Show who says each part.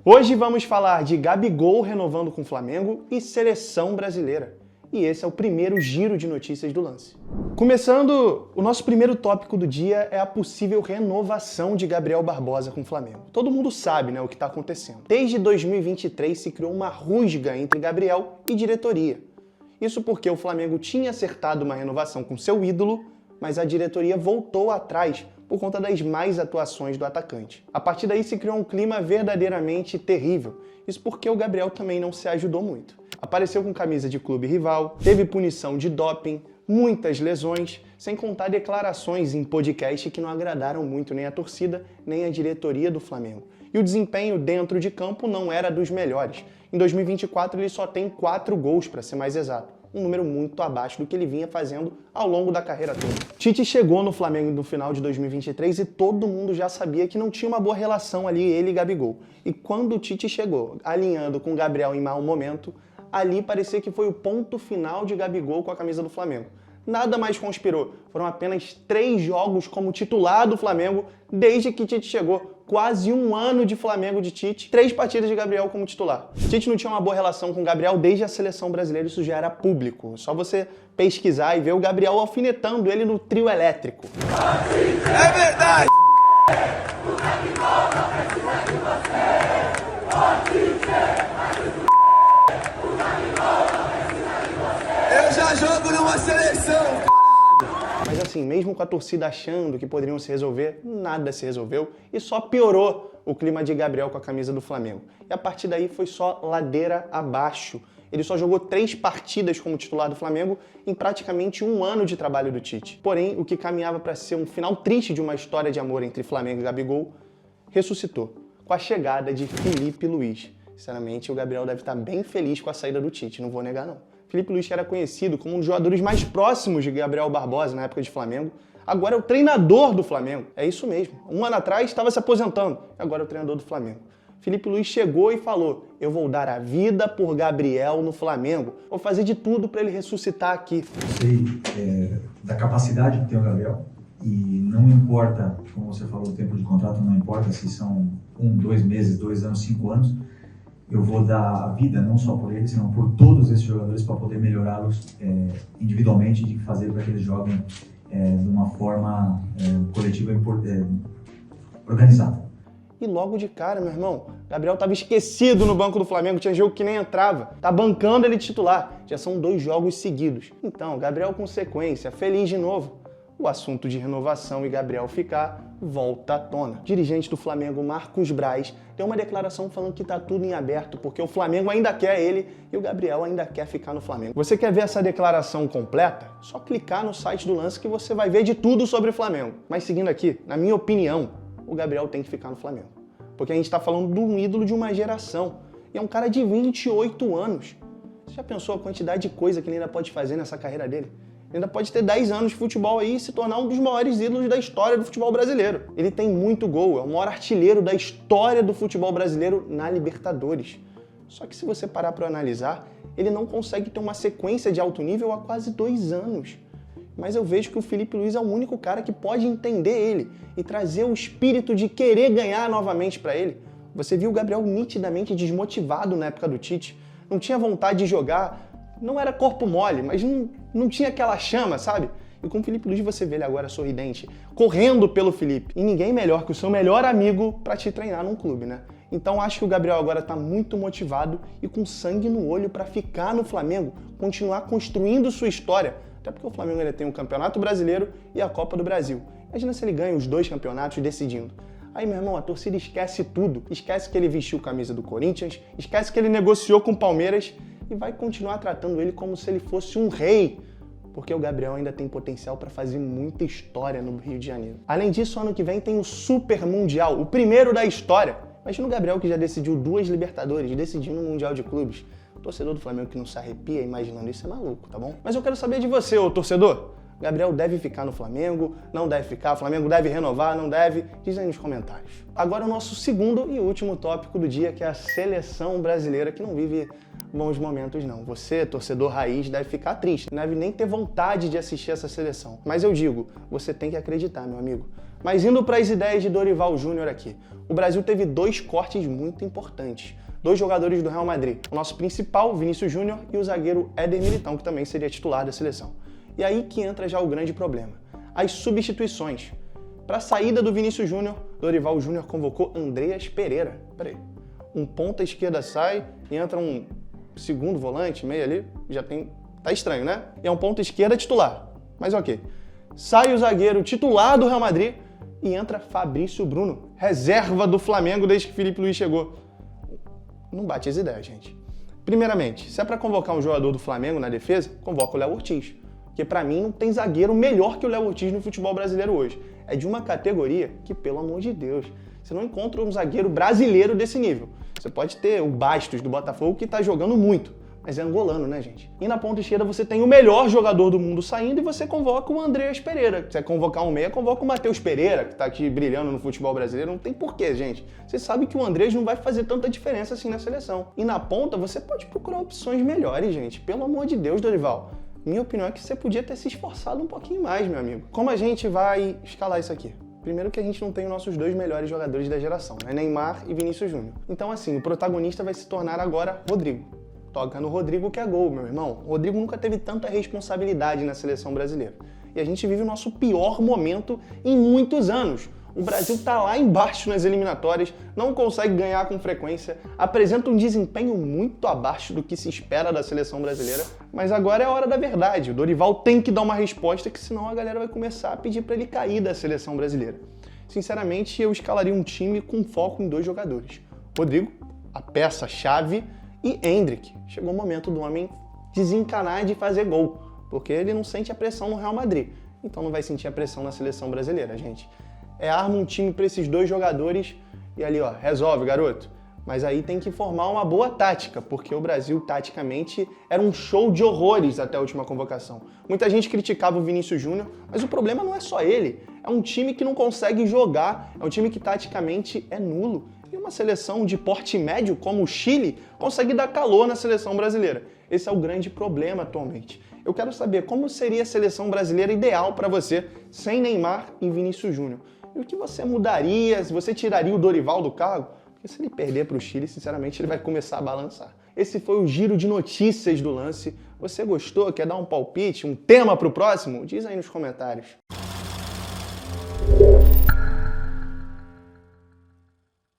Speaker 1: Hoje vamos falar de Gabigol renovando com o Flamengo e seleção brasileira. E esse é o primeiro giro de notícias do lance. Começando, o nosso primeiro tópico do dia é a possível renovação de Gabriel Barbosa com o Flamengo. Todo mundo sabe, né, o que está acontecendo. Desde 2023 se criou uma rusga entre Gabriel e diretoria. Isso porque o Flamengo tinha acertado uma renovação com seu ídolo, mas a diretoria voltou atrás por conta das más atuações do atacante. A partir daí se criou um clima verdadeiramente terrível. Isso porque o Gabriel também não se ajudou muito. Apareceu com camisa de clube rival, teve punição de doping, muitas lesões, sem contar declarações em podcast que não agradaram muito nem a torcida, nem a diretoria do Flamengo. E o desempenho dentro de campo não era dos melhores. Em 2024 ele só tem 4 gols, para ser mais exato. Um número muito abaixo do que ele vinha fazendo ao longo da carreira toda. Tite chegou no Flamengo no final de 2023 e todo mundo já sabia que não tinha uma boa relação ali, ele e Gabigol. E quando o Tite chegou, alinhando com o Gabriel em mau momento, ali parecia que foi o ponto final de Gabigol com a camisa do Flamengo. Nada mais conspirou. Foram apenas 3 jogos como titular do Flamengo desde que Tite chegou. Quase um ano de Flamengo de Tite, 3 partidas de Gabriel como titular. Tite não tinha uma boa relação com o Gabriel desde a seleção brasileira, isso já era público. Só você pesquisar e ver o Gabriel alfinetando ele no trio elétrico.
Speaker 2: É verdade! Eu já jogo numa seleção,
Speaker 1: Mas assim, mesmo com a torcida achando que poderiam se resolver, nada se resolveu e só piorou o clima de Gabriel com a camisa do Flamengo. E a partir daí foi só ladeira abaixo. Ele só jogou 3 partidas como titular do Flamengo em praticamente um ano de trabalho do Tite. Porém, o que caminhava para ser um final triste de uma história de amor entre Flamengo e Gabigol, ressuscitou com a chegada de Filipe Luís. Sinceramente, o Gabriel deve estar bem feliz com a saída do Tite, não vou negar não. Filipe Luís, que era conhecido como um dos jogadores mais próximos de Gabriel Barbosa na época de Flamengo, agora é o treinador do Flamengo. É isso mesmo. Um ano atrás estava se aposentando, agora é o treinador do Flamengo. Filipe Luís chegou e falou: eu vou dar a vida por Gabriel no Flamengo. Vou fazer de tudo para ele ressuscitar aqui.
Speaker 3: Sei da capacidade que tem o Gabriel e não importa, como você falou, o tempo de contrato, não importa se são 1, 2 meses, 2 anos, 5 anos. Eu vou dar a vida não só por eles, senão por todos esses jogadores para poder melhorá-los individualmente e fazer para que eles joguem de uma forma coletiva organizada.
Speaker 1: E logo de cara, meu irmão, Gabriel estava esquecido no banco do Flamengo, tinha jogo que nem entrava. Tá bancando ele titular. Já são 2 jogos seguidos. Então, Gabriel com sequência, feliz de novo. O assunto de renovação e Gabriel ficar volta à tona. O dirigente do Flamengo, Marcos Braz, deu uma declaração falando que tá tudo em aberto, porque o Flamengo ainda quer ele e o Gabriel ainda quer ficar no Flamengo. Você quer ver essa declaração completa? Só clicar no site do Lance que você vai ver de tudo sobre o Flamengo. Mas seguindo aqui, na minha opinião, o Gabriel tem que ficar no Flamengo. Porque a gente tá falando de um ídolo de uma geração. E é um cara de 28 anos. Você já pensou a quantidade de coisa que ele ainda pode fazer nessa carreira dele? Ainda pode ter 10 anos de futebol aí e se tornar um dos maiores ídolos da história do futebol brasileiro. Ele tem muito gol, é o maior artilheiro da história do futebol brasileiro na Libertadores. Só que se você parar para analisar, ele não consegue ter uma sequência de alto nível há quase 2 anos. Mas eu vejo que o Filipe Luís é o único cara que pode entender ele e trazer o espírito de querer ganhar novamente para ele. Você viu o Gabriel nitidamente desmotivado na época do Tite, não tinha vontade de jogar, não era corpo mole, mas não tinha aquela chama, sabe? E com o Filipe Luís você vê ele agora sorridente, correndo pelo Filipe. E ninguém melhor que o seu melhor amigo para te treinar num clube, né? Então acho que o Gabriel agora tá muito motivado e com sangue no olho para ficar no Flamengo, continuar construindo sua história. Até porque o Flamengo ainda tem um Campeonato Brasileiro e a Copa do Brasil. Imagina se ele ganha os 2 campeonatos decidindo. Aí, meu irmão, a torcida esquece tudo. Esquece que ele vestiu camisa do Corinthians, esquece que ele negociou com o Palmeiras e vai continuar tratando ele como se ele fosse um rei, porque o Gabriel ainda tem potencial para fazer muita história no Rio de Janeiro. Além disso, ano que vem tem o Super Mundial, o primeiro da história. Imagina o Gabriel que já decidiu 2 Libertadores, decidindo um Mundial de Clubes. O torcedor do Flamengo que não se arrepia imaginando isso é maluco, tá bom? Mas eu quero saber de você, ô torcedor. Gabriel deve ficar no Flamengo? Não deve ficar? O Flamengo deve renovar? Não deve? Diz aí nos comentários. Agora o nosso segundo e último tópico do dia, que é a seleção brasileira, que não vive bons momentos não. Você, torcedor raiz, deve ficar triste, não deve nem ter vontade de assistir essa seleção. Mas eu digo, você tem que acreditar, meu amigo. Mas indo para as ideias de Dorival Júnior aqui, o Brasil teve 2 cortes muito importantes. 2 jogadores do Real Madrid, o nosso principal, Vinícius Júnior, e o zagueiro Éder Militão, que também seria titular da seleção. E aí que entra já o grande problema, as substituições. Para a saída do Vinícius Júnior, Dorival Júnior convocou Andreas Pereira. Peraí, um ponta esquerda sai e entra um segundo volante, meio ali, já tem... Tá estranho, né? E é um ponta esquerda titular, mas ok. Sai o zagueiro titular do Real Madrid e entra Fabrício Bruno, reserva do Flamengo desde que Felipe Luiz chegou. Não bate as ideias, gente. Primeiramente, se é para convocar um jogador do Flamengo na defesa, convoca o Léo Ortiz. Porque para mim não tem zagueiro melhor que o Léo Ortiz no futebol brasileiro hoje. É de uma categoria que, pelo amor de Deus, você não encontra um zagueiro brasileiro desse nível. Você pode ter o Bastos do Botafogo que tá jogando muito, mas é angolano, né, gente? E na ponta esquerda você tem o melhor jogador do mundo saindo e você convoca o Andreas Pereira. Se você convocar um meia, convoca o Matheus Pereira, que tá aqui brilhando no futebol brasileiro. Não tem porquê, gente. Você sabe que o Andreas não vai fazer tanta diferença assim na seleção. E na ponta você pode procurar opções melhores, gente. Pelo amor de Deus, Dorival. Minha opinião é que você podia ter se esforçado um pouquinho mais, meu amigo. Como a gente vai escalar isso aqui? Primeiro que a gente não tem os nossos 2 melhores jogadores da geração, né? Neymar e Vinícius Júnior. Então, assim, o protagonista vai se tornar agora Rodrigo. Toca no Rodrigo que é gol, meu irmão. O Rodrigo nunca teve tanta responsabilidade na seleção brasileira. E a gente vive o nosso pior momento em muitos anos. O Brasil tá lá embaixo nas eliminatórias, não consegue ganhar com frequência, apresenta um desempenho muito abaixo do que se espera da seleção brasileira, mas agora é a hora da verdade. O Dorival tem que dar uma resposta, que senão a galera vai começar a pedir para ele cair da seleção brasileira. Sinceramente, eu escalaria um time com foco em 2 jogadores. Rodrigo, a peça-chave, e Endrick. Chegou o momento do homem desencanar de fazer gol, porque ele não sente a pressão no Real Madrid, então não vai sentir a pressão na seleção brasileira, gente. Arma um time para esses 2 jogadores e ali, ó, resolve, garoto. Mas aí tem que formar uma boa tática, porque o Brasil, taticamente, era um show de horrores até a última convocação. Muita gente criticava o Vinícius Júnior, mas o problema não é só ele. É um time que não consegue jogar, é um time que taticamente é nulo. E uma seleção de porte médio, como o Chile, consegue dar calor na seleção brasileira. Esse é o grande problema atualmente. Eu quero saber como seria a seleção brasileira ideal para você, sem Neymar e Vinícius Júnior. E o que você mudaria, se você tiraria o Dorival do cargo? Porque se ele perder para o Chile, sinceramente, ele vai começar a balançar. Esse foi o giro de notícias do Lance. Você gostou? Quer dar um palpite, um tema para o próximo? Diz aí nos comentários.